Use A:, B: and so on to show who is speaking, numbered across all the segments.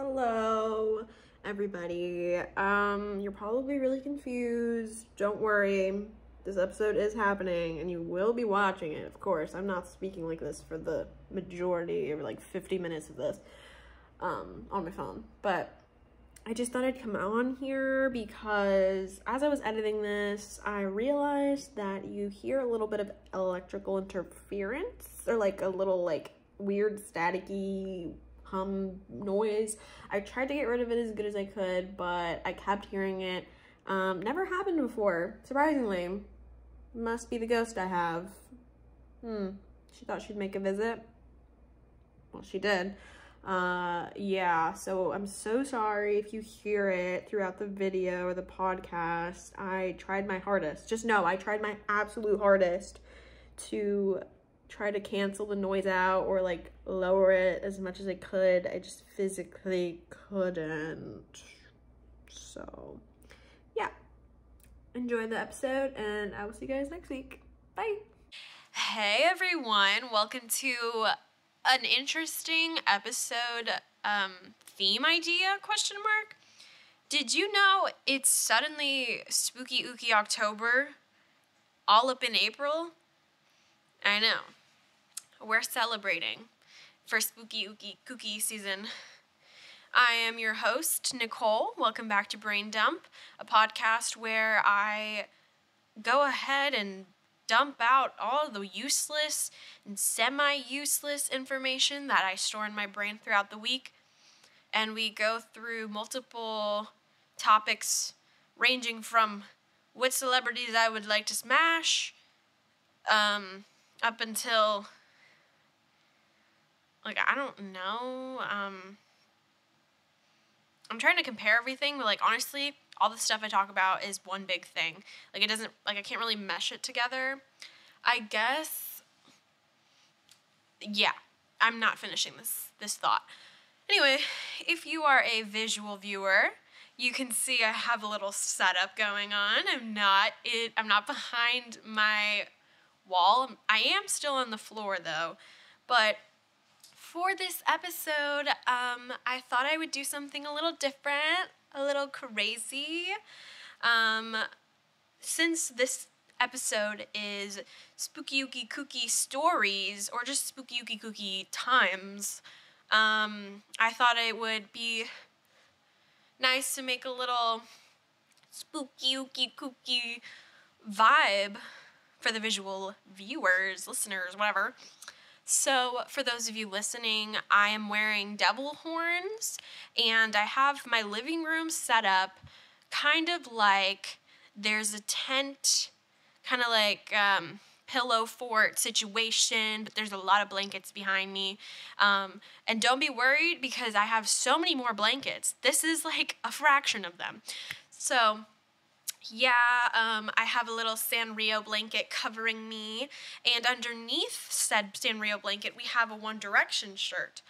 A: Hello, everybody. You're probably really confused. Don't worry. This episode is happening and you will be watching it, of course. I'm not speaking like this for the majority or like 50 minutes of this on my phone. But I just thought I'd come on here because as I was editing this, I realized that you hear a little bit of electrical interference or like a little like weird staticky hum noise. I tried to get rid of it as good as I could, but I kept hearing it. Never happened before, surprisingly. Must be the ghost I have. She thought she'd make a visit. Well, she did. Yeah, so I'm so sorry if you hear it throughout the video or the podcast. I tried my hardest. Just know I tried my absolute hardest to try to cancel the noise out or like lower it as much as I could. I just physically couldn't. So yeah, enjoy the episode and I will see you guys next week. Bye.
B: Hey everyone, welcome to an interesting episode theme idea ? Did you know it's suddenly spooky ooky October all up in April? I know. We're celebrating for spooky ooky kooky season. I am your host, Nicole. Welcome back to Braindump, a podcast where I go ahead and dump out all the useless and semi-useless information that I store in my brain throughout the week. And we go through multiple topics ranging from what celebrities I would like to smash, up until, like, I don't know, I'm trying to compare everything, but, like, honestly, all the stuff I talk about is one big thing. Like, it doesn't, like, I can't really mesh it together. I guess, yeah, I'm not finishing this thought. Anyway, if you are a visual viewer, you can see I have a little setup going on. I'm not behind my wall. I am still on the floor though, but for this episode, I thought I would do something a little different, a little crazy. Since this episode is spooky ooky kooky stories or just spooky ooky kooky times, I thought it would be nice to make a little spooky ooky kooky vibe for the visual viewers, listeners, whatever. So for those of you listening, I am wearing devil horns and I have my living room set up kind of like there's a tent, kind of like pillow fort situation, but there's a lot of blankets behind me. And don't be worried because I have so many more blankets. This is like a fraction of them. So yeah, I have a little Sanrio blanket covering me, and underneath said Sanrio blanket, we have a One Direction shirt.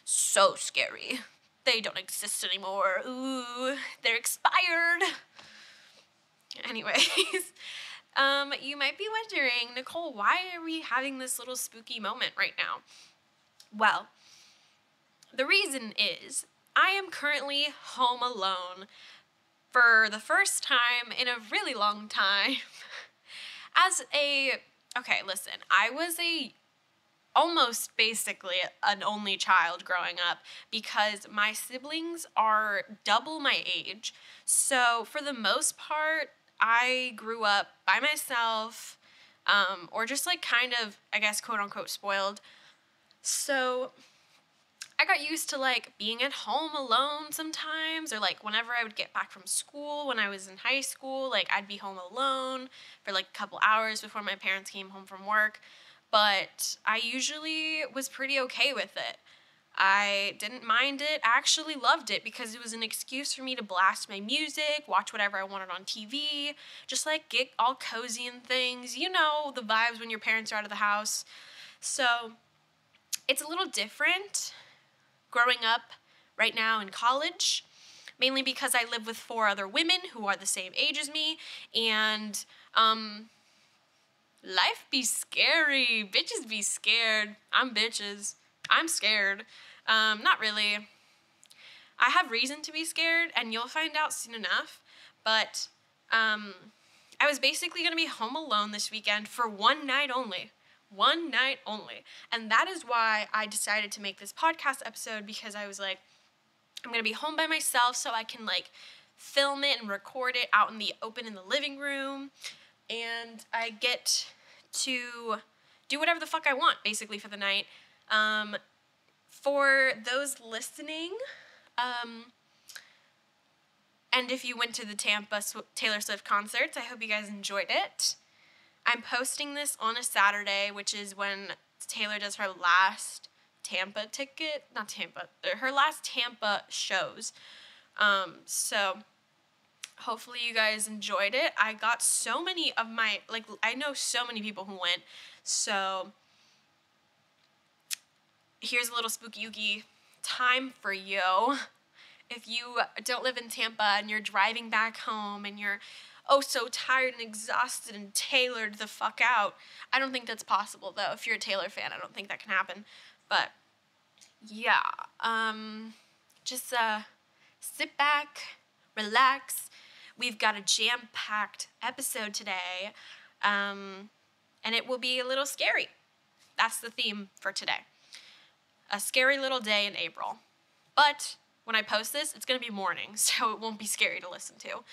B: So scary. They don't exist anymore. Ooh, they're expired. Anyways, you might be wondering, Nicole, why are we having this little spooky moment right now? Well, the reason is I am currently home alone for the first time in a really long time. Okay, listen, I was almost basically an only child growing up because my siblings are double my age. So for the most part, I grew up by myself, or just like kind of, I guess, quote unquote spoiled. So I got used to like being at home alone sometimes, or like whenever I would get back from school when I was in high school, like I'd be home alone for like a couple hours before my parents came home from work. But I usually was pretty okay with it. I didn't mind it. I actually loved it because it was an excuse for me to blast my music, watch whatever I wanted on TV, just like get all cozy and things. You know the vibes when your parents are out of the house. So it's a little different growing up right now in college, mainly because I live with 4 other women who are the same age as me, and life be scary. Bitches be scared. I'm bitches. I'm scared. Not really. I have reason to be scared, and you'll find out soon enough, but I was basically going to be home alone this weekend for one night only. One night only. And that is why I decided to make this podcast episode, because I was like, I'm going to be home by myself so I can, like, film it and record it out in the open in the living room, and I get to do whatever the fuck I want, basically, for the night. For those listening, and if you went to the Tampa Taylor Swift concerts, I hope you guys enjoyed it. I'm posting this on a Saturday, which is when Taylor does her last her last Tampa shows. So hopefully you guys enjoyed it. I got so many of my, like, I know so many people who went, so here's a little spooky ooky time for you. If you don't live in Tampa and you're driving back home and you're so tired and exhausted and Taylored the fuck out. I don't think that's possible, though. If you're a Taylor fan, I don't think that can happen. But yeah, just sit back, relax. We've got a jam-packed episode today, and it will be a little scary. That's the theme for today. A scary little day in April. But when I post this, it's going to be morning, so it won't be scary to listen to.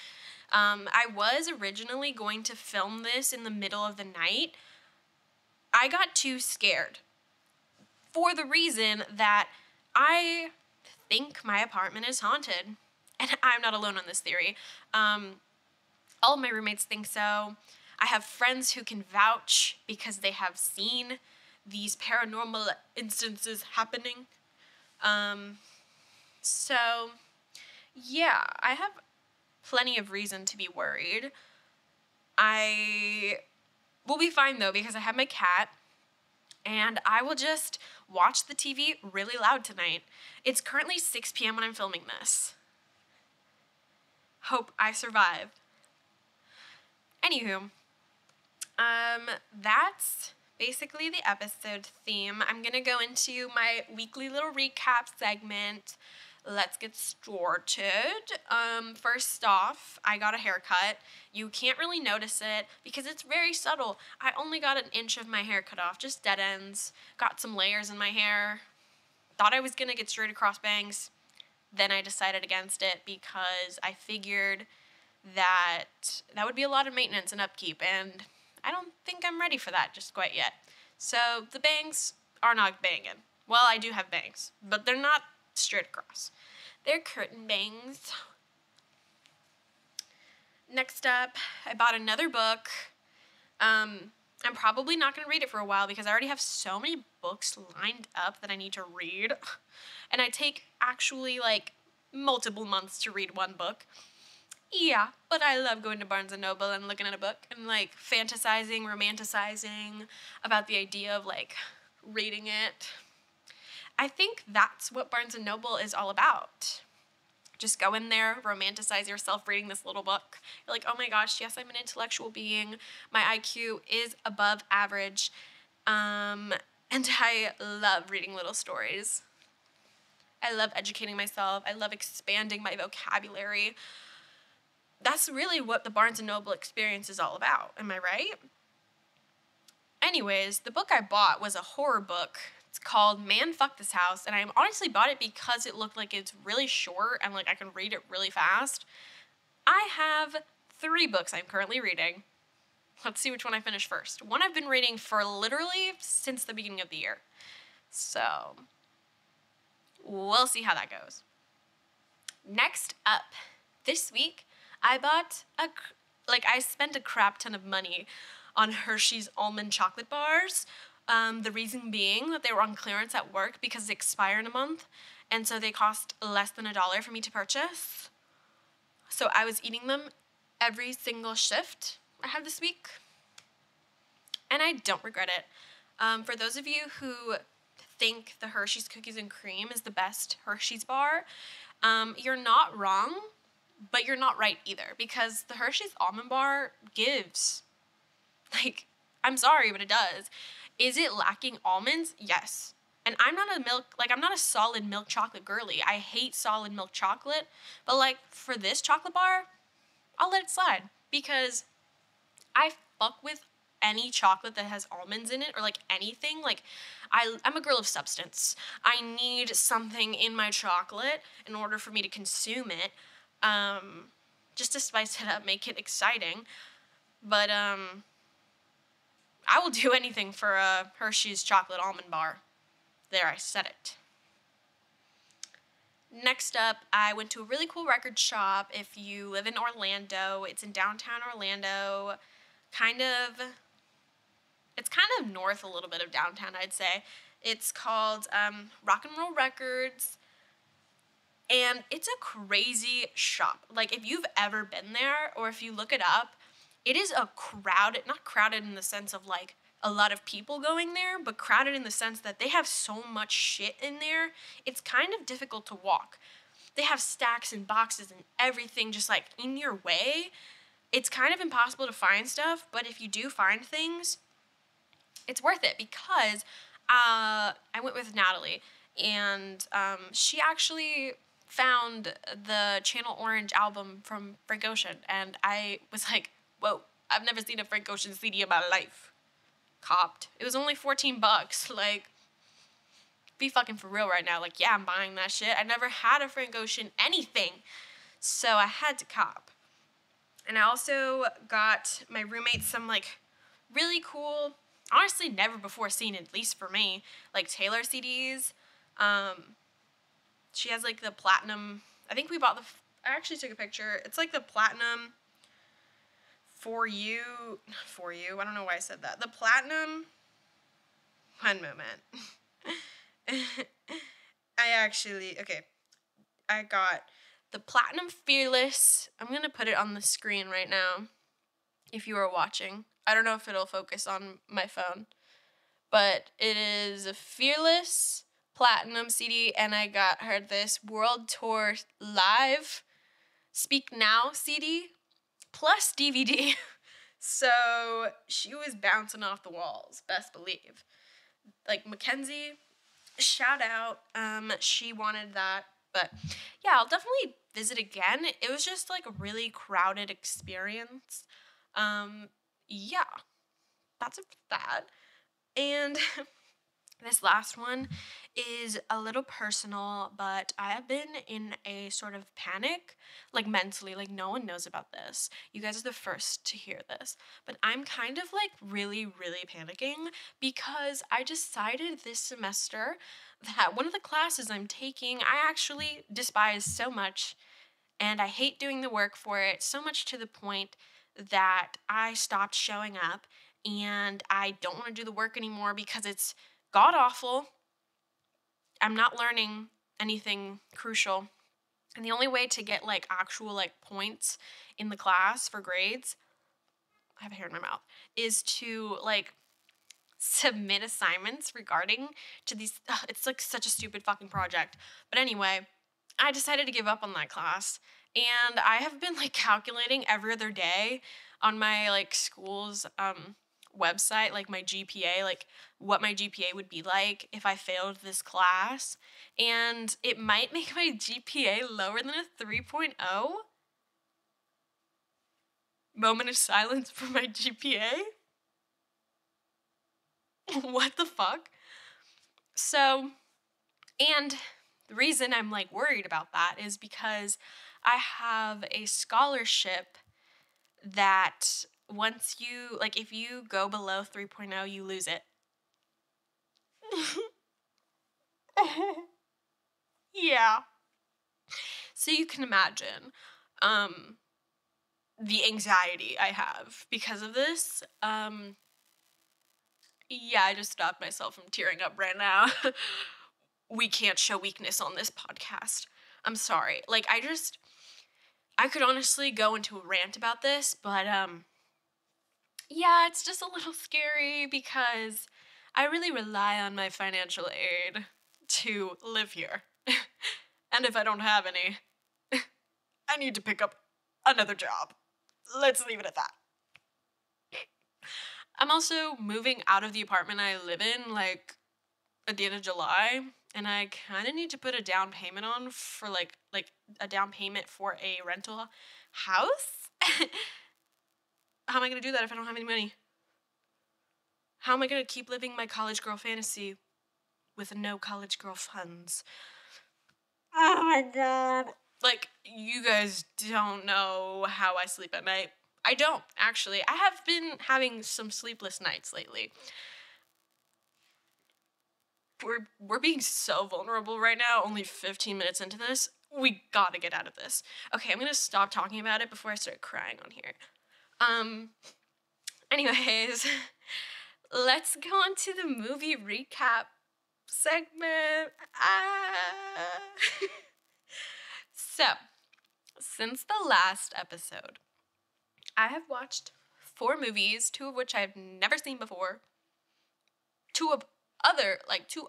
B: I was originally going to film this in the middle of the night. I got too scared for the reason that I think my apartment is haunted. And I'm not alone on this theory. All of my roommates think so. I have friends who can vouch because they have seen these paranormal instances happening. So, yeah, I have plenty of reason to be worried. I will be fine, though, because I have my cat, and I will just watch the TV really loud tonight. It's currently 6 p.m. when I'm filming this. Hope I survive. Anywho, that's basically the episode theme. I'm gonna go into my weekly little recap segment. Let's get started. First off, I got a haircut. You can't really notice it because it's very subtle. I only got an inch of my hair cut off, just dead ends. Got some layers in my hair. Thought I was gonna get straight across bangs. Then I decided against it because I figured that would be a lot of maintenance and upkeep, and I don't think I'm ready for that just quite yet. So the bangs are not banging. Well, I do have bangs, but they're not straight across. They're curtain bangs. Next up, I bought another book. I'm probably not going to read it for a while because I already have so many books lined up that I need to read. And I take actually like multiple months to read one book. Yeah, but I love going to Barnes & Noble and looking at a book and like fantasizing, romanticizing about the idea of like reading it. I think that's what Barnes & Noble is all about. Just go in there, romanticize yourself reading this little book. You're like, oh my gosh, yes, I'm an intellectual being. My IQ is above average. And I love reading little stories. I love educating myself. I love expanding my vocabulary. That's really what the Barnes & Noble experience is all about. Am I right? Anyways, the book I bought was a horror book. It's called Man, Fuck This House, and I honestly bought it because it looked like it's really short and like I can read it really fast. I have 3 books I'm currently reading. Let's see which one I finish first. One I've been reading for literally since the beginning of the year. So, we'll see how that goes. Next up, this week, I bought I spent a crap ton of money on Hershey's almond chocolate bars. The reason being that they were on clearance at work because they expire in a month, and so they cost less than $1 for me to purchase. So I was eating them every single shift I had this week, and I don't regret it. For those of you who think the Hershey's Cookies and Cream is the best Hershey's bar, you're not wrong, but you're not right either, because the Hershey's almond bar gives. Like, I'm sorry, but it does. Is it lacking almonds? Yes. And I'm not a solid milk chocolate girly. I hate solid milk chocolate. But, like, for this chocolate bar, I'll let it slide. Because I fuck with any chocolate that has almonds in it or, like, anything. Like, I'm a girl of substance. I need something in my chocolate in order for me to consume it. Just to spice it up, make it exciting. But, I will do anything for a Hershey's chocolate almond bar. There, I said it. Next up, I went to a really cool record shop. If you live in Orlando, it's in downtown Orlando. It's kind of north a little bit of downtown, I'd say. It's called Rock and Roll Records. And it's a crazy shop. Like, if you've ever been there, or if you look it up, it is a crowded, not crowded in the sense of, like, a lot of people going there, but crowded in the sense that they have so much shit in there, it's kind of difficult to walk. They have stacks and boxes and everything just, like, in your way. It's kind of impossible to find stuff, but if you do find things, it's worth it because I went with Natalie, and she actually found the Channel Orange album from Frank Ocean, and I was like, whoa, I've never seen a Frank Ocean CD in my life. Copped. It was only $14. Like, be fucking for real right now. Like, yeah, I'm buying that shit. I never had a Frank Ocean anything, so I had to cop. And I also got my roommate some, like, really cool, honestly never before seen, at least for me, like, Taylor CDs. She has, like, the platinum, I think we bought I actually took a picture. It's, like, the platinum For You, I don't know why I said that. The platinum, one moment. I got the Platinum Fearless. I'm going to put it on the screen right now if you are watching. I don't know if it'll focus on my phone, but it is a Fearless Platinum CD, and I got her this World Tour Live Speak Now CD plus DVD. So she was bouncing off the walls, best believe. Like, Mackenzie, shout out, she wanted that. But yeah, I'll definitely visit again. It was just, like, a really crowded experience. Yeah, that's it for that. And this last one is a little personal, but I have been in a sort of panic, like, mentally. Like, no one knows about this. You guys are the first to hear this. But I'm kind of, like, really, really panicking because I decided this semester that one of the classes I'm taking, I actually despise so much, and I hate doing the work for it so much to the point that I stopped showing up, and I don't want to do the work anymore because it's god awful. I'm not learning anything crucial. And the only way to get, like, actual, like, points in the class for grades, I have a hair in my mouth, is to, like, submit assignments regarding to these, it's, like, such a stupid fucking project. But anyway, I decided to give up on that class, and I have been, like, calculating every other day on my, like, school's, website, like, my GPA, like, what my GPA would be like if I failed this class, and it might make my GPA lower than a 3.0. Moment of silence for my GPA. What the fuck? So, and the reason I'm, like, worried about that is because I have a scholarship that once you, like, if you go below 3.0, you lose it. Yeah. So you can imagine the anxiety I have because of this. Yeah, I just stopped myself from tearing up right now. We can't show weakness on this podcast. I'm sorry. Like, I could honestly go into a rant about this, but yeah, it's just a little scary because I really rely on my financial aid to live here. And if I don't have any, I need to pick up another job. Let's leave it at that. I'm also moving out of the apartment I live in, like, at the end of July, and I kind of need to put a down payment on for like a down payment for a rental house. How am I going to do that if I don't have any money? How am I going to keep living my college girl fantasy with no college girl funds? Oh my god. Like, you guys don't know how I sleep at night. I don't, actually. I have been having some sleepless nights lately. We're being so vulnerable right now, only 15 minutes into this. We gotta get out of this. Okay, I'm gonna stop talking about it before I start crying on here. Anyways, let's go on to the movie recap segment. So, since the last episode, I have watched 4 movies, 2 of which I've never seen before. 2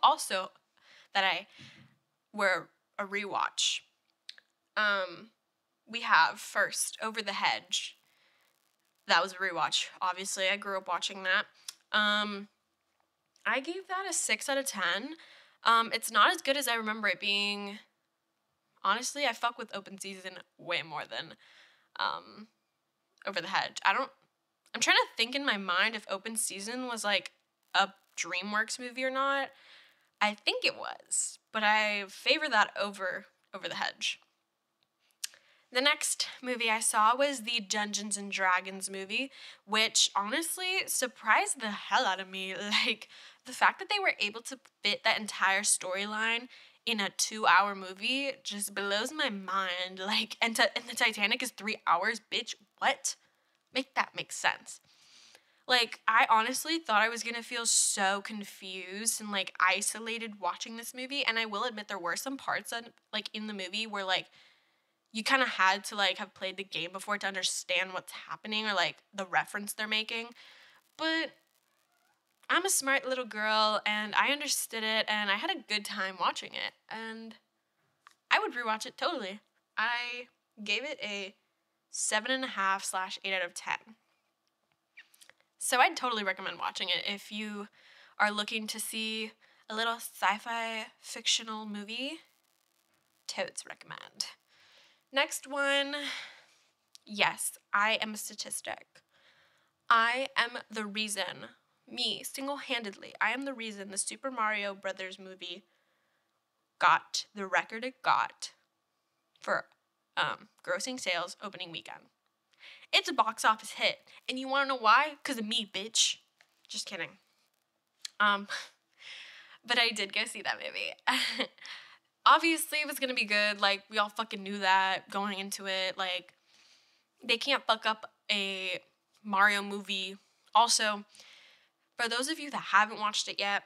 B: also that I were a rewatch. We have first Over the Hedge. That was a rewatch. Obviously, I grew up watching that. I gave that a 6 out of 10. It's not as good as I remember it being. Honestly, I fuck with Open Season way more than Over the Hedge. I'm trying to think in my mind if Open Season was like a DreamWorks movie or not. I think it was, but I favor that over the Hedge. The next movie I saw was the Dungeons and Dragons movie, which honestly surprised the hell out of me. Like, the fact that they were able to fit that entire storyline in a 2-hour movie just blows my mind. Like, and the Titanic is 3 hours, bitch. What? Make that make sense. Like, I honestly thought I was gonna feel so confused and, like, isolated watching this movie, and I will admit there were some parts that, like, in the movie where, like, you kind of had to, like, have played the game before to understand what's happening or, like, the reference they're making. But I'm a smart little girl, and I understood it, and I had a good time watching it, and I would rewatch it totally. I gave it a 7.5/8 out of 10. So I'd totally recommend watching it if you are looking to see a little sci-fi fictional movie. Totes recommend. Next one. Yes, I am a statistic. I am the reason, me, single-handedly, I am the reason the Super Mario Brothers movie got the record it got for grossing sales opening weekend. It's a box office hit, and you want to know why? Because of me, bitch. Just kidding. But I did go see that movie. Obviously, it was gonna be good. Like, we all fucking knew that going into it. Like, they can't fuck up a Mario movie. Also, for those of you that haven't watched it yet,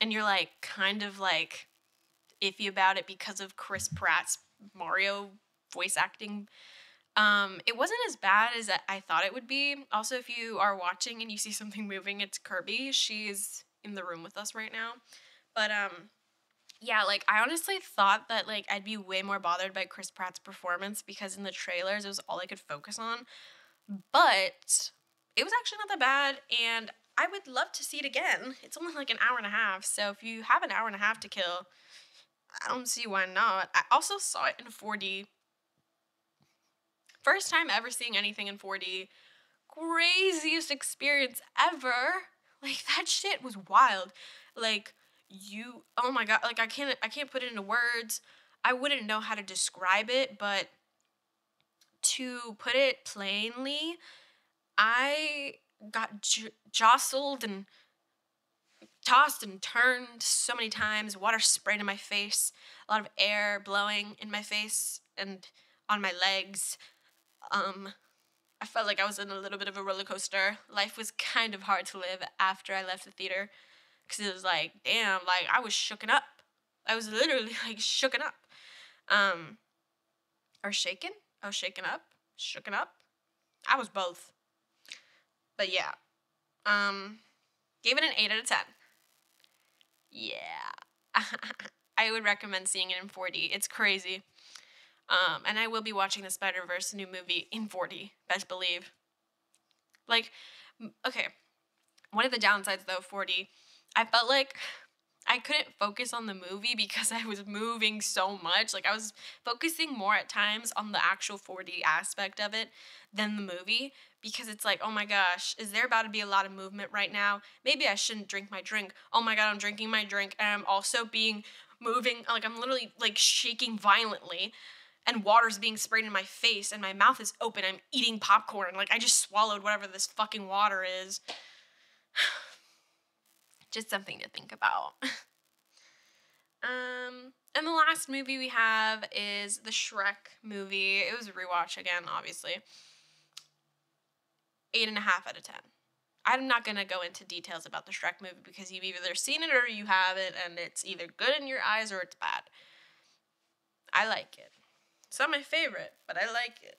B: and you're, like, kind of, like, iffy about it because of Chris Pratt's Mario voice acting, it wasn't as bad as I thought it would be. Also, if you are watching and you see something moving, it's Kirby. She's in the room with us right now. But, yeah, like, I honestly thought that, like, I'd be way more bothered by Chris Pratt's performance because in the trailers, it was all I could focus on. But it was actually not that bad, and I would love to see it again. It's only, like, an hour and a half, so if you have an hour and a half to kill, I don't see why not. I also saw it in 4D. First time ever seeing anything in 4D. Craziest experience ever. Like, that shit was wild. Like, oh my god, like, I can't put it into words. I wouldn't know how to describe it, but to put it plainly, I got jostled and tossed and turned so many times. Water sprayed in my face, a lot of air blowing in my face and on my legs. I felt like I was in a little bit of a roller coaster. Life was kind of hard to live after I left the theater. Because it was like, damn, like, I was shooken up. I was literally, like, shooken up. Or shaken? Oh, shaken up? Shooken up? I was both. But yeah. Gave it an 8 out of 10. Yeah. I would recommend seeing it in 4D. It's crazy. And I will be watching the Spider-Verse new movie in 4D. Best believe. Like, okay. One of the downsides, though, 4D, I felt like I couldn't focus on the movie because I was moving so much. Like, I was focusing more at times on the actual 4D aspect of it than the movie, because it's like, oh my gosh, is there about to be a lot of movement right now? Maybe I shouldn't drink my drink. Oh my god, I'm drinking my drink, and I'm also moving, like, I'm literally, like, shaking violently, and water's being sprayed in my face, and my mouth is open. I'm eating popcorn. Like, I just swallowed whatever this fucking water is. Just something to think about. And the last movie we have is the Shrek movie. It was a rewatch again, obviously. 8.5 out of 10. I'm not going to go into details about the Shrek movie because you've either seen it or you haven't, and it's either good in your eyes or it's bad. I like it. It's not my favorite, but I like it.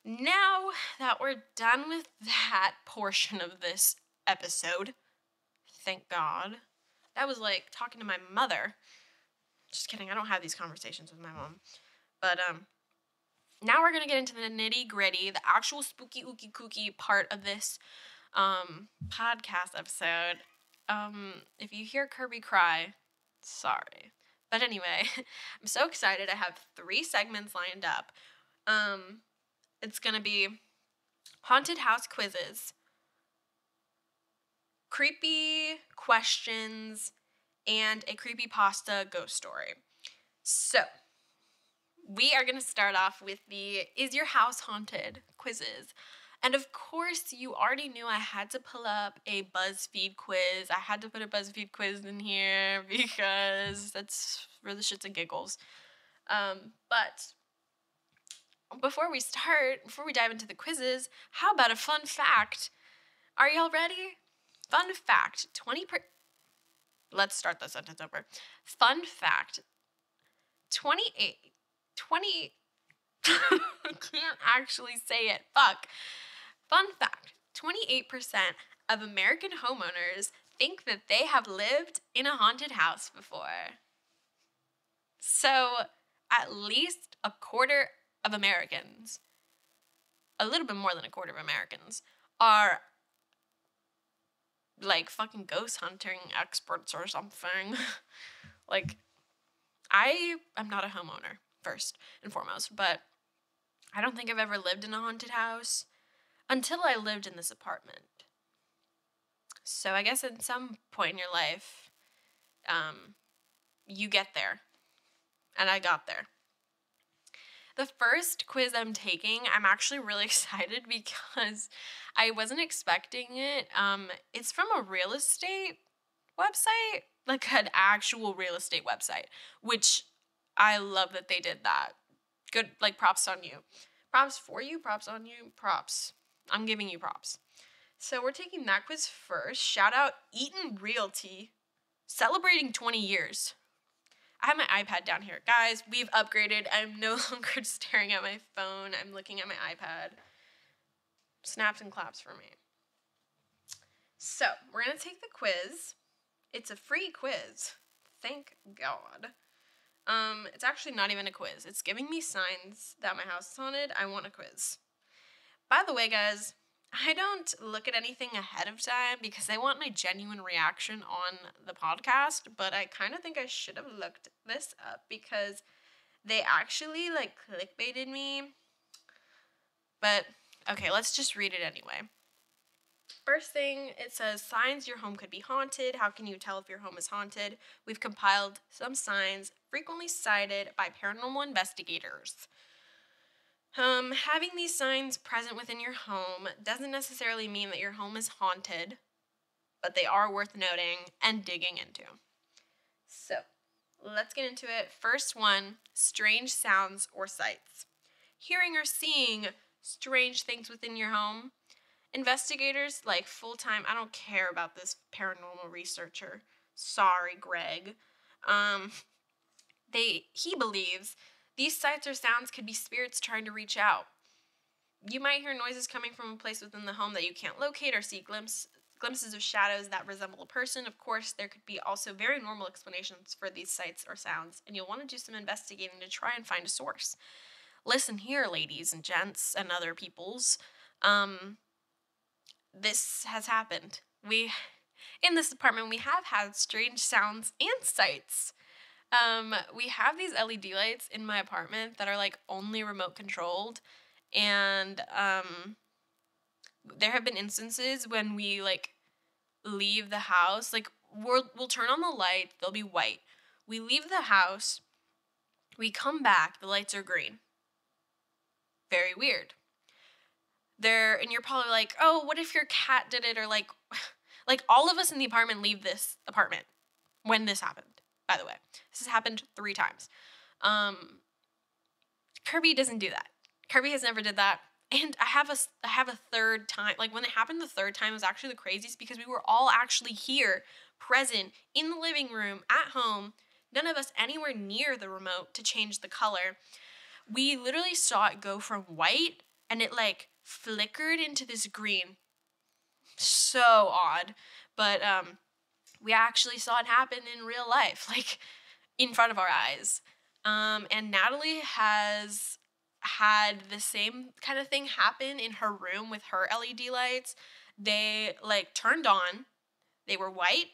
B: Now that we're done with that portion of this episode, thank God. That was like talking to my mother. Just kidding, I don't have these conversations with my mom. But, now we're going to get into the nitty-gritty, the actual spooky, ooky, kooky part of this, podcast episode. If you hear Kirby cry, sorry. But anyway, I'm so excited. I have 3 segments lined up. It's going to be haunted house quizzes, creepy questions, and a creepypasta ghost story. So, we are going to start off with the Is Your House Haunted quizzes. And of course, you already knew I had to pull up a BuzzFeed quiz. I had to put a BuzzFeed quiz in here because that's for the shits and giggles. But before we dive into the quizzes, how about a fun fact? Are y'all ready? Fun fact, let's start the sentence over. Fun fact, 20 I can't actually say it. Fuck. Fun fact, 28% of American homeowners think that they have lived in a haunted house before. So, at least a quarter of Americans, a little bit more than a quarter of Americans, are like fucking ghost hunting experts or something. Like, I am not a homeowner, first and foremost, but I don't think I've ever lived in a haunted house until I lived in this apartment. So I guess at some point in your life, you get there. And I got there. The first quiz I'm taking, I'm actually really excited because I wasn't expecting it. It's from a real estate website, like an actual real estate website, which I love that they did that. Good, like, props on you. Props for you, props on you, props. I'm giving you props. So we're taking that quiz first. Shout out Eaton Realty, celebrating 20 years. I have my iPad down here. Guys, we've upgraded. I'm no longer staring at my phone. I'm looking at my iPad. Snaps and claps for me. So, we're going to take the quiz. It's a free quiz. Thank God. It's actually not even a quiz. It's giving me signs that my house is haunted. I want a quiz. By the way, guys, I don't look at anything ahead of time because I want my genuine reaction on the podcast, but I kind of think I should have looked this up because they actually, like, clickbaited me. But, okay, let's just read it anyway. First thing, it says, signs your home could be haunted. How can you tell if your home is haunted? We've compiled some signs frequently cited by paranormal investigators. Having these signs present within your home doesn't necessarily mean that your home is haunted, but they are worth noting and digging into. So, let's get into it. First one, strange sounds or sights. Hearing or seeing strange things within your home. Investigators, like full-time, I don't care about this paranormal researcher. Sorry, Greg. He believes these sights or sounds could be spirits trying to reach out. You might hear noises coming from a place within the home that you can't locate or see glimpses of shadows that resemble a person. Of course, there could be also very normal explanations for these sights or sounds, and you'll want to do some investigating to try and find a source. Listen here, ladies and gents and other peoples. This has happened. In this apartment, we have had strange sounds and sights. We have these LED lights in my apartment that are like only remote controlled, and there have been instances when we like leave the house, like we'll turn on the light, they'll be white. We leave the house, we come back, the lights are green. Very weird. And you're probably like, oh, what if your cat did it? Or like all of us in the apartment leave this apartment when this happened, by the way. This has happened 3 times. Kirby doesn't do that. Kirby has never did that. And I have a third time. Like, when it happened the third time, it was actually the craziest because we were all actually here, present, in the living room, at home. None of us anywhere near the remote to change the color. We literally saw it go from white, and it, like, flickered into this green. So odd. But, we actually saw it happen in real life, like, in front of our eyes. And Natalie has had the same kind of thing happen in her room with her LED lights. They, like, turned on, they were white,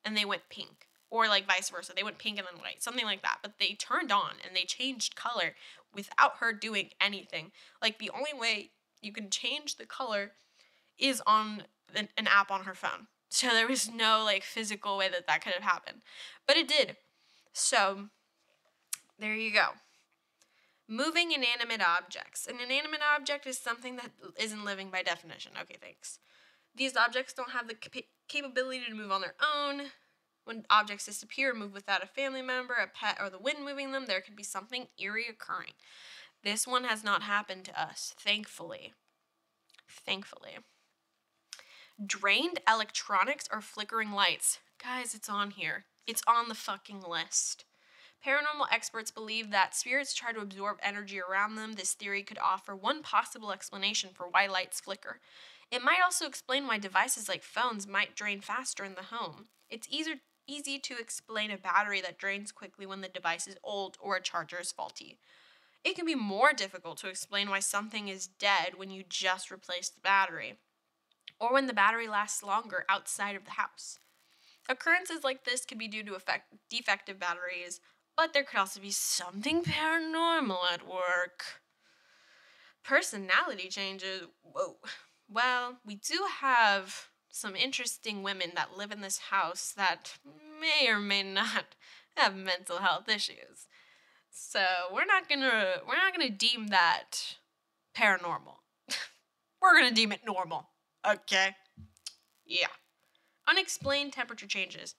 B: and they went pink. Or, like, vice versa. They went pink and then white, something like that. But they turned on, and they changed color without her doing anything. Like, the only way you can change the color is on an app on her phone. So there was no, like, physical way that could have happened. But it did. So there you go. Moving inanimate objects. An inanimate object is something that isn't living by definition. Okay, thanks. These objects don't have the capability to move on their own. When objects disappear or move without a family member, a pet, or the wind moving them, there could be something eerie occurring. This one has not happened to us, thankfully. Thankfully. Drained electronics or flickering lights. Guys, it's on here. It's on the fucking list. Paranormal experts believe that spirits try to absorb energy around them. This theory could offer one possible explanation for why lights flicker. It might also explain why devices like phones might drain faster in the home. It's easy to explain a battery that drains quickly when the device is old or a charger is faulty. It can be more difficult to explain why something is dead when you just replace the battery, or when the battery lasts longer outside of the house. Occurrences like this could be due to defective batteries, but there could also be something paranormal at work. Personality changes. Whoa. Well, we do have some interesting women that live in this house that may or may not have mental health issues. So we're not gonna deem that paranormal. We're gonna deem it normal. Okay? Yeah. Unexplained temperature changes.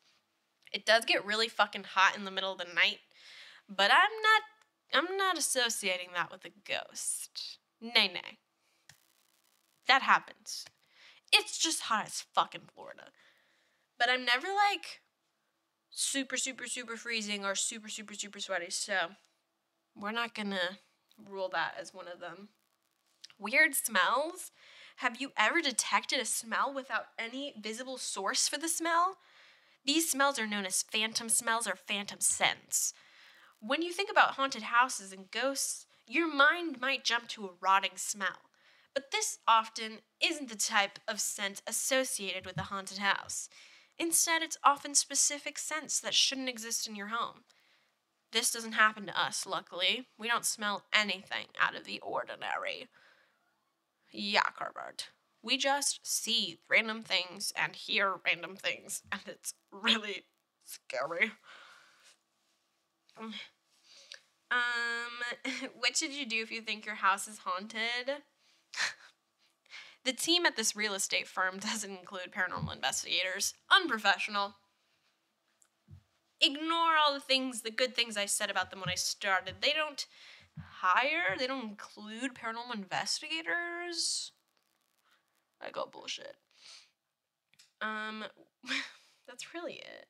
B: It does get really fucking hot in the middle of the night, but I'm not associating that with a ghost. Nay. That happens. It's just hot as fucking Florida. But I'm never like super freezing or super sweaty, so we're not gonna rule that as one of them. Weird smells. Have you ever detected a smell without any visible source for the smell? These smells are known as phantom smells or phantom scents. When you think about haunted houses and ghosts, your mind might jump to a rotting smell. But this often isn't the type of scent associated with a haunted house. Instead, it's often specific scents that shouldn't exist in your home. This doesn't happen to us, luckily. We don't smell anything out of the ordinary. Yeah, Carbart. We just see random things and hear random things, and it's really scary. What should you do if you think your house is haunted? The team at this real estate firm doesn't include paranormal investigators. Unprofessional. Ignore all the good things I said about them when I started. They don't include paranormal investigators. I go bullshit. That's really it.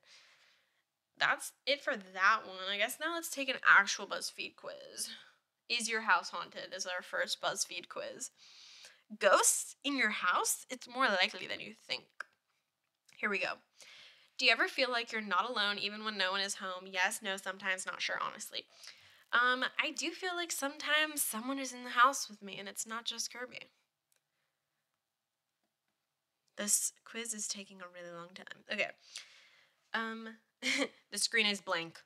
B: That's it for that one. I guess now let's take an actual BuzzFeed quiz. Is your house haunted? Is our first BuzzFeed quiz. Ghosts in your house? It's more likely than you think. Here we go. Do you ever feel like you're not alone even when no one is home? Yes, no, sometimes, not sure, honestly. I do feel like sometimes someone is in the house with me and it's not just Kirby. This quiz is taking a really long time. Okay. The screen is blank.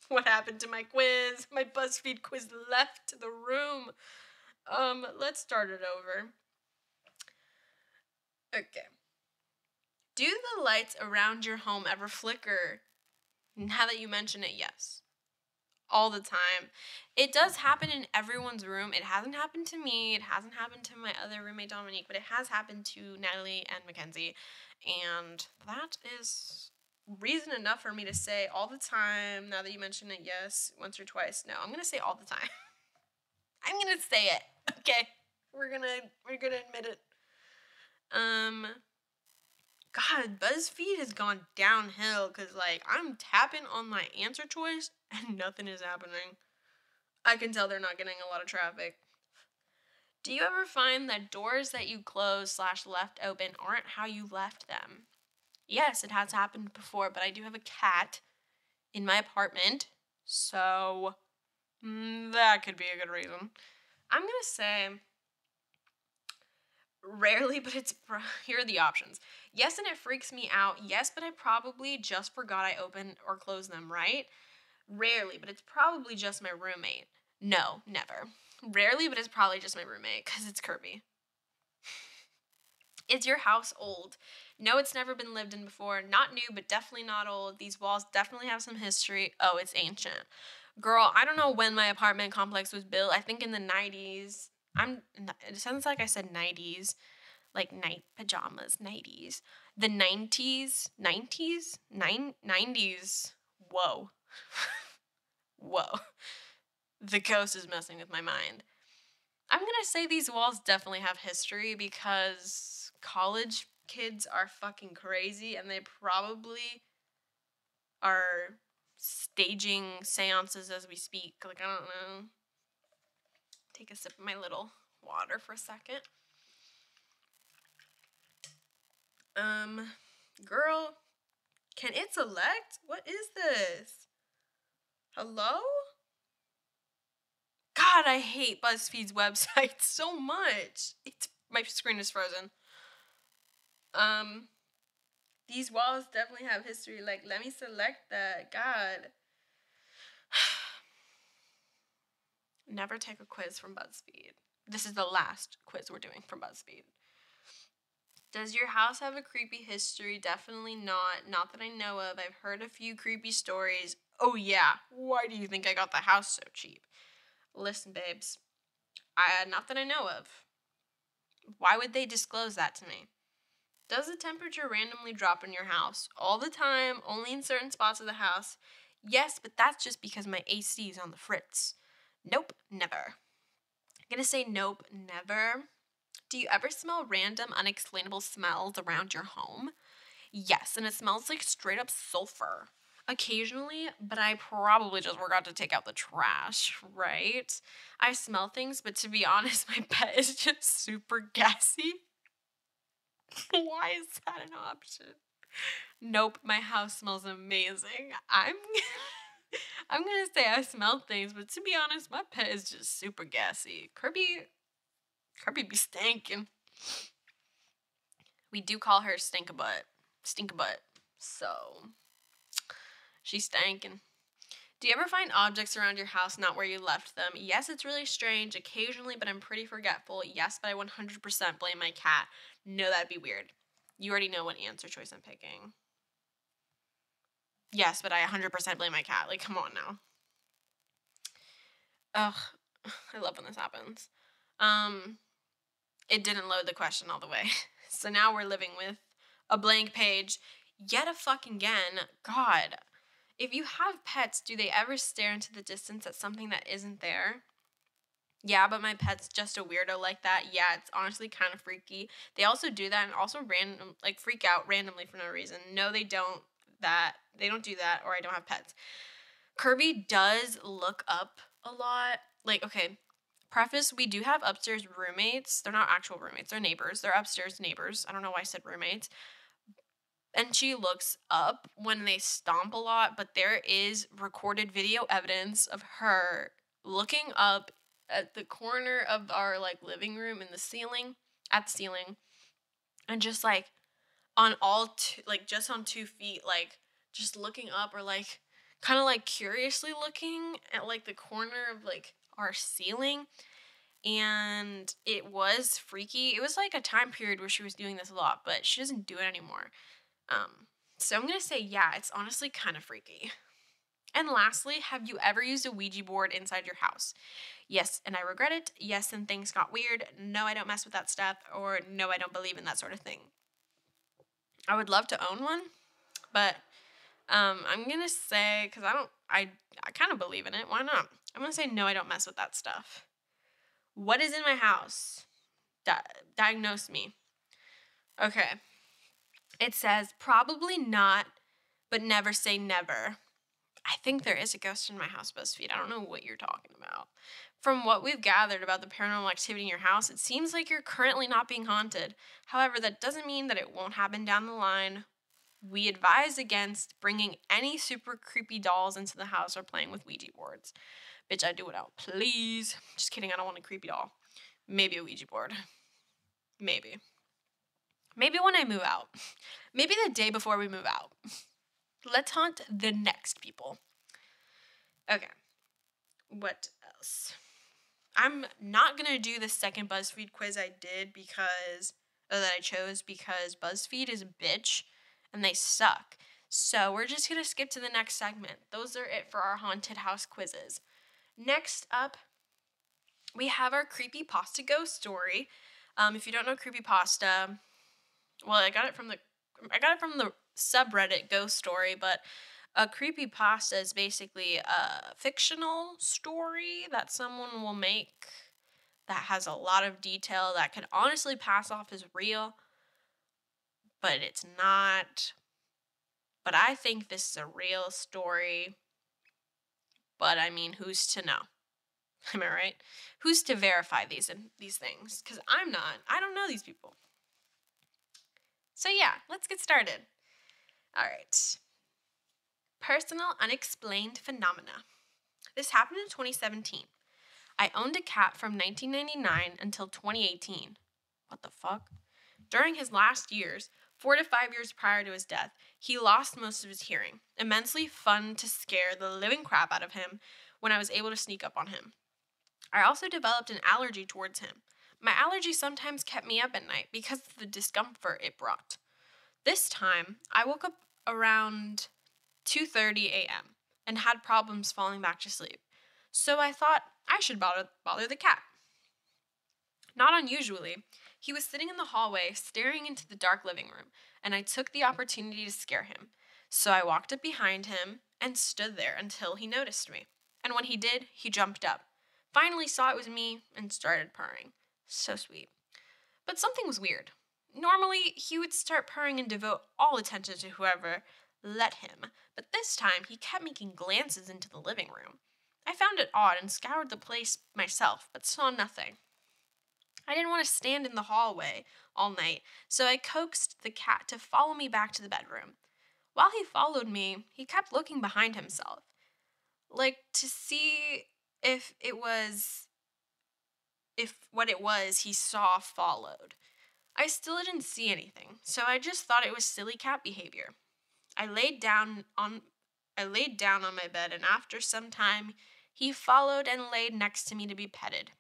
B: What happened to my quiz? My BuzzFeed quiz left the room. Let's start it over. Okay. Do the lights around your home ever flicker? Now that you mention it, yes. All the time. It does happen in everyone's room. It hasn't happened to me. It hasn't happened to my other roommate, Dominique, but it has happened to Natalie and Mackenzie. And that is reason enough for me to say all the time. Now that you mention it, yes, once or twice. No, I'm going to say all the time. I'm going to say it. Okay. We're going to admit it. God, BuzzFeed has gone downhill because, like, I'm tapping on my answer choice and nothing is happening. I can tell they're not getting a lot of traffic. Do you ever find that doors that you close / left open aren't how you left them? Yes, it has happened before, but I do have a cat in my apartment, so that could be a good reason. I'm going to say rarely, but here are the options. Yes, and it freaks me out. Yes, but I probably just forgot I opened or closed them, right? Rarely, but it's probably just my roommate. No, never. Rarely, but it's probably just my roommate, because it's Kirby. Is your house old? No, it's never been lived in before. Not new, but definitely not old. These walls definitely have some history. Oh, it's ancient. Girl, I don't know when my apartment complex was built. I think in the 90s. It sounds like I said 90s. Like night pajamas, 90s. The 90s? 90s? Whoa. Whoa. The ghost is messing with my mind. I'm going to say these walls definitely have history because college kids are fucking crazy and they probably are staging seances as we speak. Like, I don't know. Take a sip of my little water for a second. Girl, can it select? What is this? Hello? God, I hate BuzzFeed's website so much. My screen is frozen. These walls definitely have history. Like, let me select that. God. Never take a quiz from BuzzFeed. This is the last quiz we're doing from BuzzFeed. Does your house have a creepy history? Definitely not. Not that I know of. I've heard a few creepy stories. Oh, yeah. Why do you think I got the house so cheap? Listen, babes. Not that I know of. Why would they disclose that to me? Does the temperature randomly drop in your house? All the time, only in certain spots of the house? Yes, but that's just because my AC is on the fritz. Nope, never. I'm gonna say nope, never. Do you ever smell random, unexplainable smells around your home? Yes, and it smells like straight up sulfur. Occasionally, but I probably just forgot to take out the trash, right? I smell things, but to be honest, my pet is just super gassy. Why is that an option? Nope, my house smells amazing. I'm gonna say I smell things, but to be honest, my pet is just super gassy. Kirby be stinking. We do call her Stink-a-butt. So, she's stankin'. Do you ever find objects around your house not where you left them? Yes, it's really strange occasionally, but I'm pretty forgetful. Yes, but I 100% blame my cat. No, that'd be weird. You already know what answer choice I'm picking. Yes, but I 100% blame my cat. Like, come on now. Ugh, I love when this happens. It didn't load the question all the way. So now we're living with a blank page yet a fucking again. God. If you have pets, do they ever stare into the distance at something that isn't there? Yeah, but my pet's just a weirdo like that. Yeah, it's honestly kind of freaky. They also do that and also freak out randomly for no reason. No, they don't do that, or I don't have pets. Kirby does look up a lot. Like, okay, preface, we do have upstairs roommates. They're not actual roommates. They're neighbors. They're upstairs neighbors. I don't know why I said roommates. And she looks up when they stomp a lot, but there is recorded video evidence of her looking up at the corner of our, like, living room in the ceiling at the ceiling and just like on all two, like just on 2 feet, like just looking up or like kind of like curiously looking at like the corner of like our ceiling. And it was freaky. It was like a time period where she was doing this a lot, but she doesn't do it anymore. So I'm going to say, yeah, it's honestly kind of freaky. And lastly, have you ever used a Ouija board inside your house? Yes, and I regret it. Yes, and things got weird. No, I don't mess with that stuff. Or no, I don't believe in that sort of thing. I would love to own one, but I'm going to say, because I kind of believe in it. Why not? I'm going to say, no, I don't mess with that stuff. What is in my house? Diagnose me. Okay. It says, probably not, but never say never. I think there is a ghost in my house, BuzzFeed. I don't know what you're talking about. From what we've gathered about the paranormal activity in your house, it seems like you're currently not being haunted. However, that doesn't mean that it won't happen down the line. We advise against bringing any super creepy dolls into the house or playing with Ouija boards. Bitch, I do it out, please. Just kidding, I don't want a creepy doll. Maybe a Ouija board. Maybe. Maybe when I move out. Maybe the day before we move out. Let's haunt the next people. Okay. What else? I'm not going to do the second BuzzFeed quiz I chose because BuzzFeed is a bitch and they suck. So we're just going to skip to the next segment. Those are it for our haunted house quizzes. Next up, we have our creepypasta ghost story. If you don't know creepypasta, well, I got it from the subreddit Ghost Story, but a creepypasta is basically a fictional story that someone will make that has a lot of detail that could honestly pass off as real, but it's not. But I think this is a real story. But I mean, who's to know? Am I right? Who's to verify these things? Because I'm not. I don't know these people. So yeah, let's get started. All right. Personal unexplained phenomena. This happened in 2017. I owned a cat from 1999 until 2018. What the fuck? During his last years, 4 to 5 years prior to his death, he lost most of his hearing. Immensely fun to scare the living crap out of him when I was able to sneak up on him. I also developed an allergy towards him. My allergy sometimes kept me up at night because of the discomfort it brought. This time, I woke up around 2:30 a.m. and had problems falling back to sleep. So I thought I should bother the cat. Not unusually, he was sitting in the hallway staring into the dark living room, and I took the opportunity to scare him. So I walked up behind him and stood there until he noticed me. And when he did, he jumped up, finally saw it was me, and started purring. So sweet. But something was weird. Normally, he would start purring and devote all attention to whoever let him, but this time he kept making glances into the living room. I found it odd and scoured the place myself, but saw nothing. I didn't want to stand in the hallway all night, so I coaxed the cat to follow me back to the bedroom. While he followed me, he kept looking behind himself, like to see if what it was he saw followed. I still didn't see anything, so I just thought it was silly cat behavior. I laid down on my bed, and after some time, he followed and laid next to me to be petted.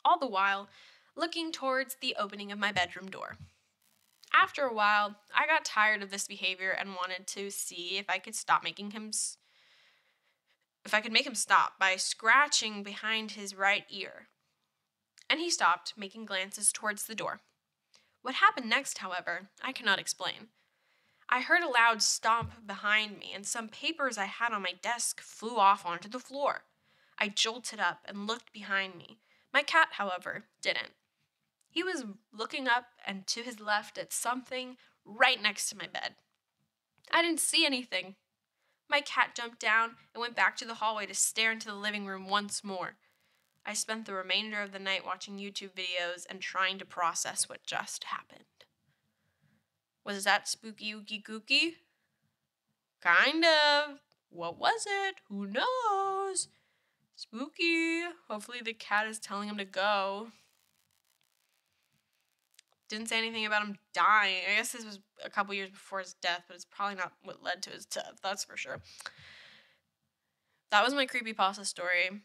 B: All the while, looking towards the opening of my bedroom door. After a while, I got tired of this behavior and wanted to see if I could make him stop by scratching behind his right ear. And he stopped, making glances towards the door. What happened next, however, I cannot explain. I heard a loud stomp behind me, and some papers I had on my desk flew off onto the floor. I jolted up and looked behind me. My cat, however, didn't. He was looking up and to his left at something right next to my bed. I didn't see anything. My cat jumped down and went back to the hallway to stare into the living room once more. I spent the remainder of the night watching YouTube videos and trying to process what just happened. Was that spooky, ooky, kooky? Kind of. What was it? Who knows? Spooky. Hopefully the cat is telling him to go. Didn't say anything about him dying. I guess this was a couple years before his death, but it's probably not what led to his death. That's for sure. That was my creepypasta story.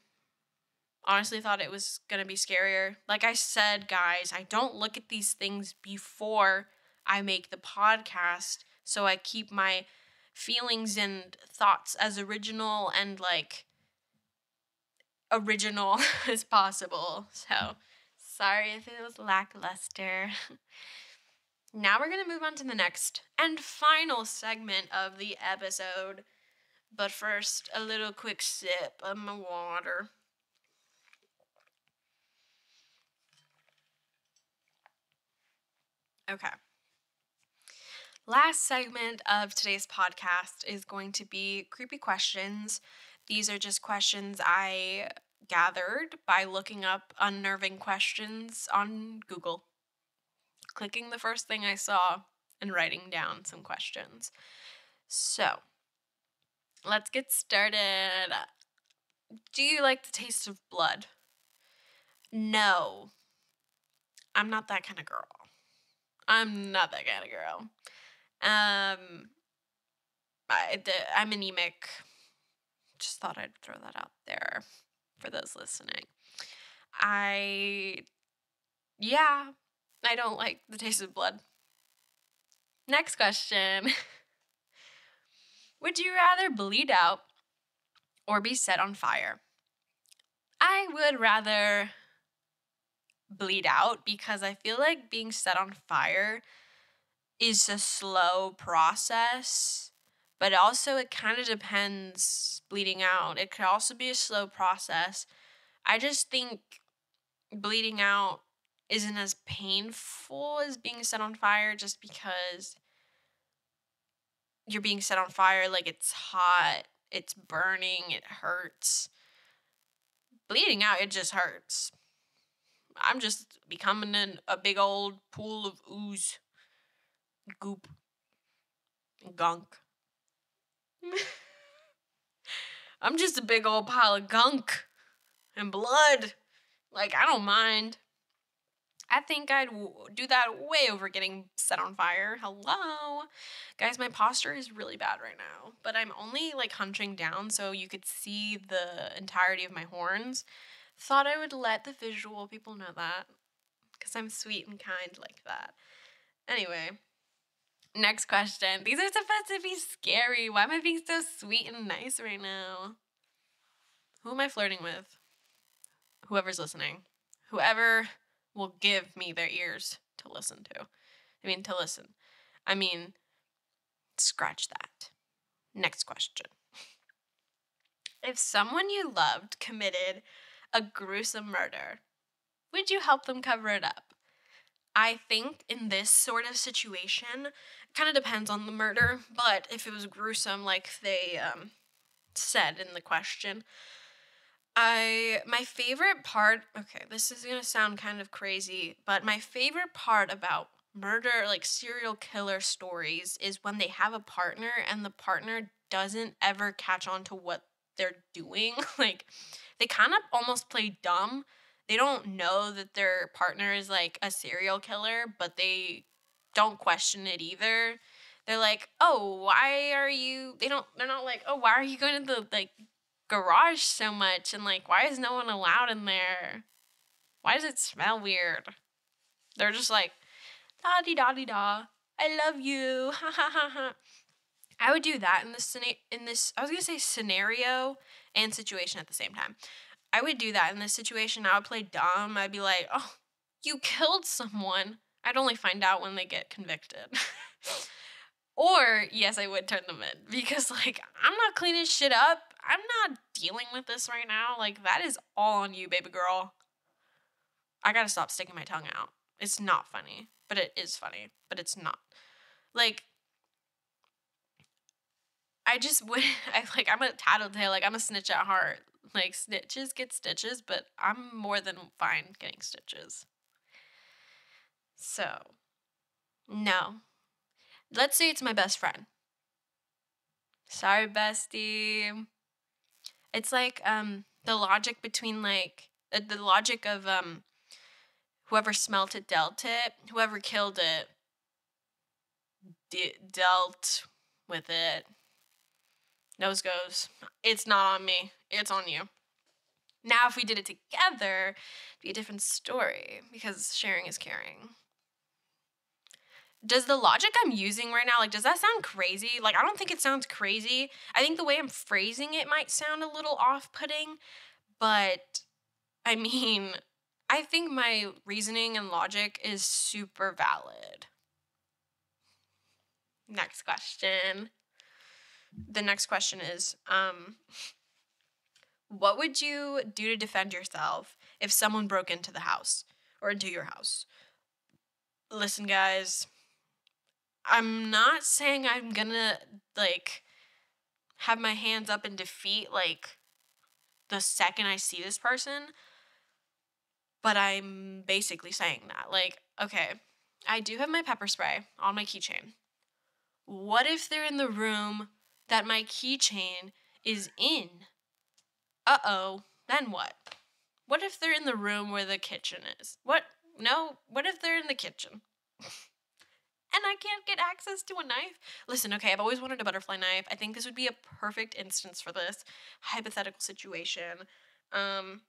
B: Honestly thought it was going to be scarier. Like I said, guys, I don't look at these things before I make the podcast, so I keep my feelings and thoughts as original and, like, original as possible. So, sorry if it was lackluster. Now we're going to move on to the next and final segment of the episode. But first, a little quick sip of my water. Okay. Last segment of today's podcast is going to be creepy questions. These are just questions I gathered by looking up unnerving questions on Google, clicking the first thing I saw, and writing down some questions. So, let's get started. Do you like the taste of blood? No. I'm not that kind of girl. I'm anemic. Just thought I'd throw that out there for those listening. I don't like the taste of blood. Next question. Would you rather bleed out or be set on fire? I would rather bleed out because I feel like being set on fire is a slow process, but also it kind of depends. Bleeding out, it could also be a slow process. I just think bleeding out isn't as painful as being set on fire, just because you're being set on fire, like it's hot, it's burning, it hurts. Bleeding out, it just hurts. I'm just becoming a big old pool of ooze, goop, and gunk. I'm just a big old pile of gunk and blood. Like, I don't mind. I think I'd do that way over getting set on fire. Hello? Guys, my posture is really bad right now, but I'm only, like, hunching down so you could see the entirety of my horns. Thought I would let the visual people know that, because I'm sweet and kind like that. Anyway, next question. These are supposed to be scary. Why am I being so sweet and nice right now? Who am I flirting with? Whoever's listening. Whoever will give me their ears to listen to. I mean, scratch that. Next question. If someone you loved committed a gruesome murder, would you help them cover it up? I think in this sort of situation, it kind of depends on the murder, but if it was gruesome, like they said in the question, my favorite part, okay, this is going to sound kind of crazy, but my favorite part about murder, like serial killer stories, is when they have a partner and the partner doesn't ever catch on to what they're doing. Like, they kind of almost play dumb. They don't know that their partner is, like, a serial killer, but they don't question it either. They're like, oh, why are you, they're not like, oh, why are you going to the, like, garage so much, and, like, why is no one allowed in there? Why does it smell weird? They're just like, da-dee-da-dee-da, I love you, ha ha ha ha. I would do that in this I was gonna say scenario and situation at the same time. I would do that in this situation. I would play dumb. I'd be like, oh, you killed someone. I'd only find out when they get convicted. Or, yes, I would turn them in, because, like, I'm not cleaning shit up. I'm not dealing with this right now. Like, that is all on you, baby girl. I gotta stop sticking my tongue out. It's not funny, but it is funny, but it's not. Like, I'm a tattletale. Like, I'm a snitch at heart. Like, snitches get stitches, but I'm more than fine getting stitches. So, no. Let's say it's my best friend. Sorry, bestie. It's like, the logic between, like, the logic of, Whoever smelt it dealt it. Whoever killed it dealt with it. Nose goes. It's not on me. It's on you. Now, if we did it together, it'd be a different story because sharing is caring. Does the logic I'm using right now, like, does that sound crazy? Like, I don't think it sounds crazy. I think the way I'm phrasing it might sound a little off-putting, but, I mean, I think my reasoning and logic is super valid. Next question. The next question is, what would you do to defend yourself if someone broke into the house or into your house? Listen, guys, I'm not saying I'm gonna, like, have my hands up in defeat, like, the second I see this person, but I'm basically saying that. Like, okay, I do have my pepper spray on my keychain. What if they're in the room that my keychain is in? Uh-oh, then what? What if they're in the room where the kitchen is? What if they're in the kitchen? And I can't get access to a knife? Listen, okay, I've always wanted a butterfly knife. I think this would be a perfect instance for this hypothetical situation. I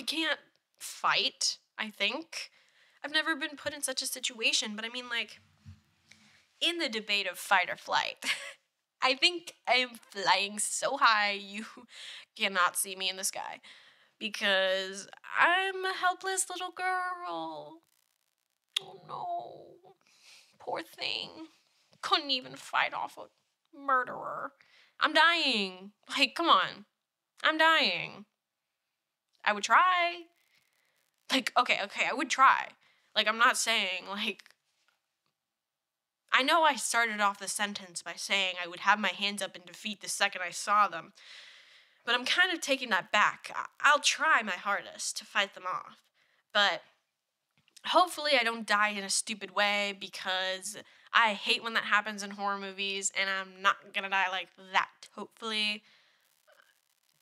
B: can't fight, I think. I've never been put in such a situation, but I mean, like, in the debate of fight or flight, I think I'm flying so high you cannot see me in the sky because I'm a helpless little girl. Oh no, poor thing. Couldn't even fight off a murderer. I'm dying. Like, come on. I'm dying. I would try. Like, okay, I would try. Like, I'm not saying, like, I know I started off the sentence by saying I would have my hands up in defeat the second I saw them, but I'm kind of taking that back. I'll try my hardest to fight them off, but hopefully I don't die in a stupid way because I hate when that happens in horror movies, and I'm not gonna die like that. Hopefully,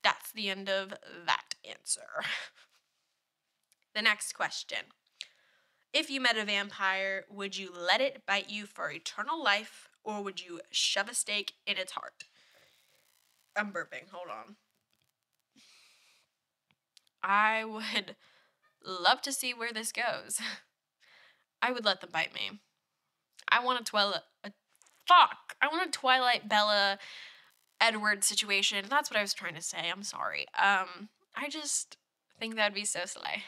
B: that's the end of that answer. The next question. If you met a vampire, would you let it bite you for eternal life, or would you shove a stake in its heart? I'm burping. Hold on. I would love to see where this goes. I would let them bite me. I want a Twilight Bella Edward situation. That's what I was trying to say. I'm sorry. I just think that'd be so slay.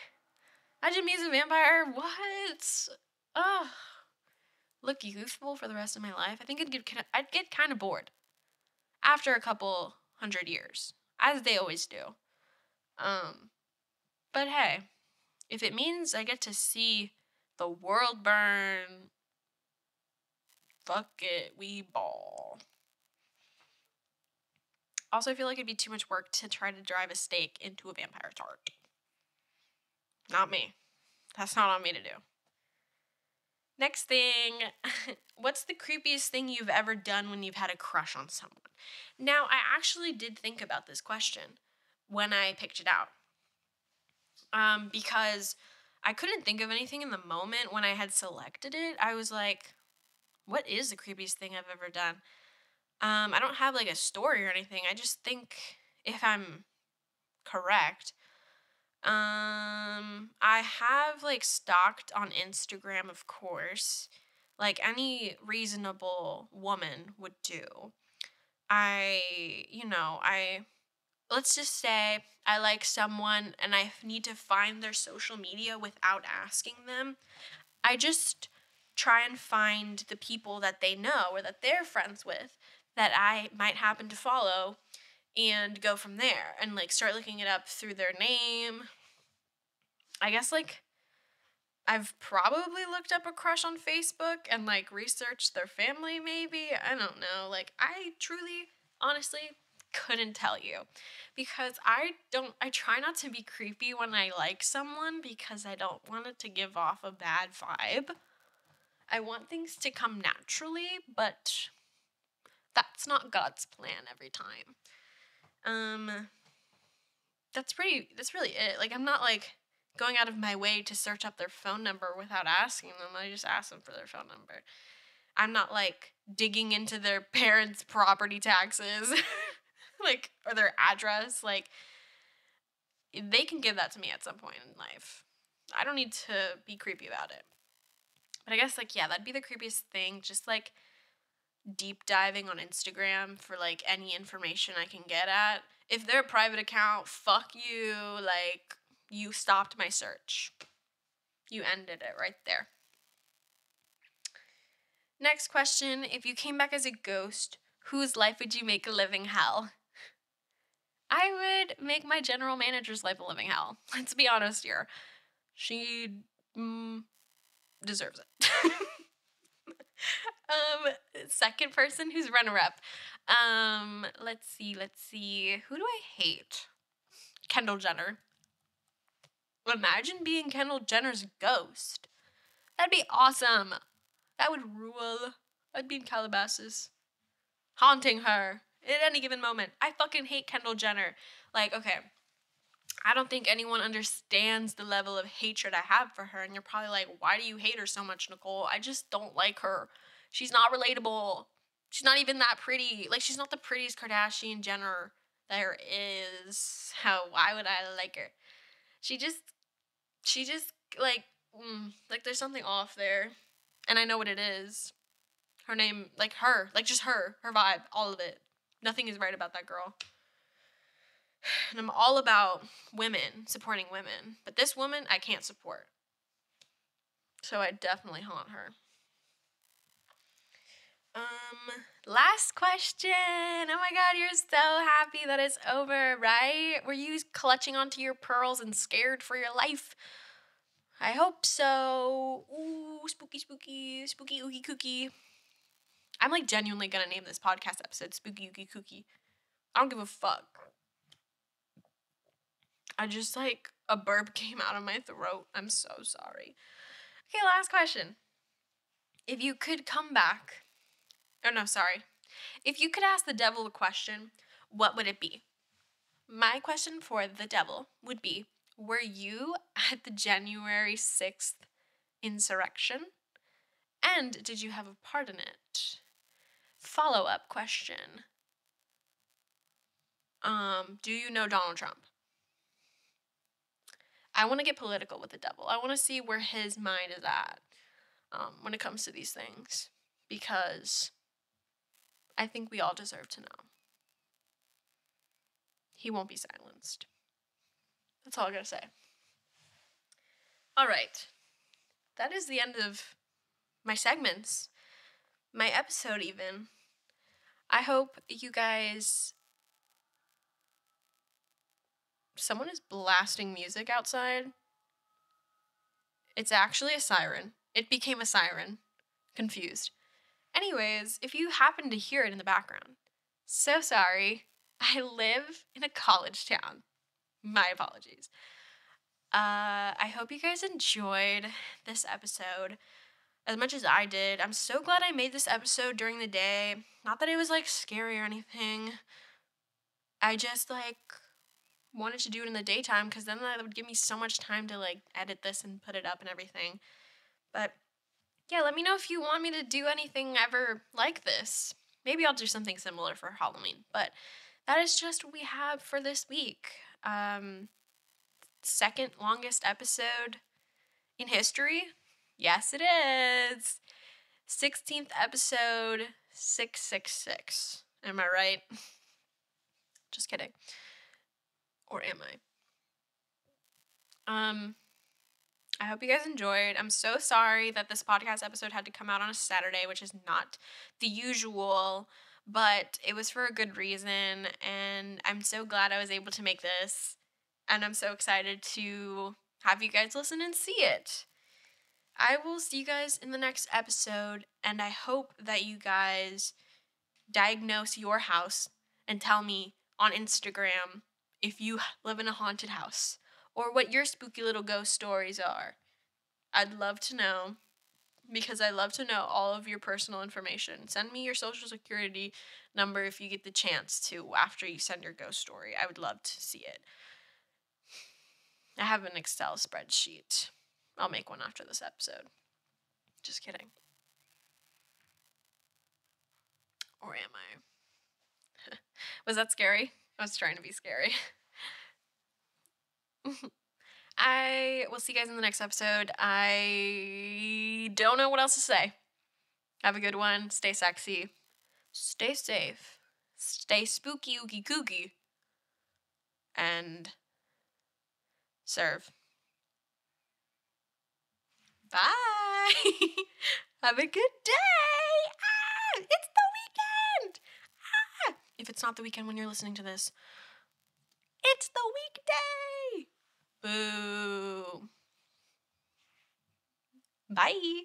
B: Imagine me as a vampire. What? Ugh. Look youthful for the rest of my life. I think I'd get kind of bored after a couple 100 years, as they always do. But hey, if it means I get to see the world burn, fuck it, we ball. Also, I feel like it'd be too much work to try to drive a stake into a vampire's heart. Not me. That's not on me to do. Next thing, what's the creepiest thing you've ever done when you've had a crush on someone? Now, I actually did think about this question when I picked it out. Because I couldn't think of anything in the moment when I had selected it. I was like, what is the creepiest thing I've ever done? I don't have like a story or anything. I just think if I'm correct, I have like stalked on Instagram, of course, like any reasonable woman would do. Let's just say I like someone and I need to find their social media without asking them. I just try and find the people that they know or that they're friends with that I might happen to follow and go from there and like start looking it up through their name. I guess like I've probably looked up a crush on Facebook and like researched their family maybe. I don't know. Like I truly, honestly couldn't tell you because I try not to be creepy when I like someone because I don't want it to give off a bad vibe. I want things to come naturally, but that's not God's plan every time. That's really it. Like, I'm not, like, going out of my way to search up their phone number without asking them. I just ask them for their phone number. I'm not, like, digging into their parents' property taxes, like, or their address. Like, they can give that to me at some point in life. I don't need to be creepy about it. But I guess, like, yeah, that'd be the creepiest thing. Just, like, deep diving on Instagram for, like, any information I can get at. If they're a private account, fuck you. Like, you stopped my search. You ended it right there. Next question. If you came back as a ghost, whose life would you make a living hell? I would make my general manager's life a living hell. Let's be honest here. She deserves it. Second person who's runner-up. Let's see. Who do I hate? Kendall Jenner. Imagine being Kendall Jenner's ghost. That'd be awesome. That would rule. I'd be in Calabasas, haunting her at any given moment. I fucking hate Kendall Jenner. Like, okay, I don't think anyone understands the level of hatred I have for her. And you're probably like, why do you hate her so much, Nicole? I just don't like her. She's not relatable. She's not even that pretty. Like, she's not the prettiest Kardashian Jenner there is. Why would I like her? She just, like there's something off there. And I know what it is. Her name, like her, like just her vibe, all of it. Nothing is right about that girl. And I'm all about women, supporting women. But this woman, I can't support. So I definitely haunt her. Last question. Oh my God, you're so happy that it's over, right? Were you clutching onto your pearls and scared for your life? I hope so. Ooh, spooky, ooky, kooky. I'm like genuinely gonna name this podcast episode Spooky, Ooky, Kooky. I don't give a fuck. I just, like, a burp came out of my throat. I'm so sorry. Okay, last question. If you could come back... Oh, no, sorry. If you could ask the devil a question, what would it be? My question for the devil would be, were you at the January 6th insurrection? And did you have a part in it? Follow-up question. Do you know Donald Trump? I want to get political with the devil. I want to see where his mind is at when it comes to these things. Because I think we all deserve to know. He won't be silenced. That's all I gotta say. All right. That is the end of my segments. My episode, even. I hope you guys... Someone is blasting music outside. It's actually a siren. It became a siren. Confused. Anyways, if you happen to hear it in the background, so sorry. I live in a college town. My apologies. I hope you guys enjoyed this episode as much as I did. I'm so glad I made this episode during the day. Not that it was, like, scary or anything. I just, like, wanted to do it in the daytime because then that would give me so much time to, like, edit this and put it up and everything. But yeah, let me know if you want me to do anything ever like this. Maybe I'll do something similar for Halloween. But that is just what we have for this week. Second longest episode in history? Yes, it is. 16th episode, 666. Am I right? Just kidding. Or am I? I hope you guys enjoyed. I'm so sorry that this podcast episode had to come out on a Saturday, which is not the usual, but it was for a good reason, and I'm so glad I was able to make this, and I'm so excited to have you guys listen and see it. I will see you guys in the next episode, and I hope that you guys diagnose your house and tell me on Instagram if you live in a haunted house, or what your spooky little ghost stories are. I'd love to know, because I love to know all of your personal information. Send me your social security number if you get the chance to after you send your ghost story. I would love to see it. I have an Excel spreadsheet. I'll make one after this episode. Just kidding. Or am I? Was that scary? I was trying to be scary. I will see you guys in the next episode. I don't know what else to say. Have a good one. Stay sexy. Stay safe. Stay spooky, ooky, kooky. And serve. Bye. Have a good day. It's the weekend. If it's not the weekend when you're listening to this, it's the weekday. Boo. Bye.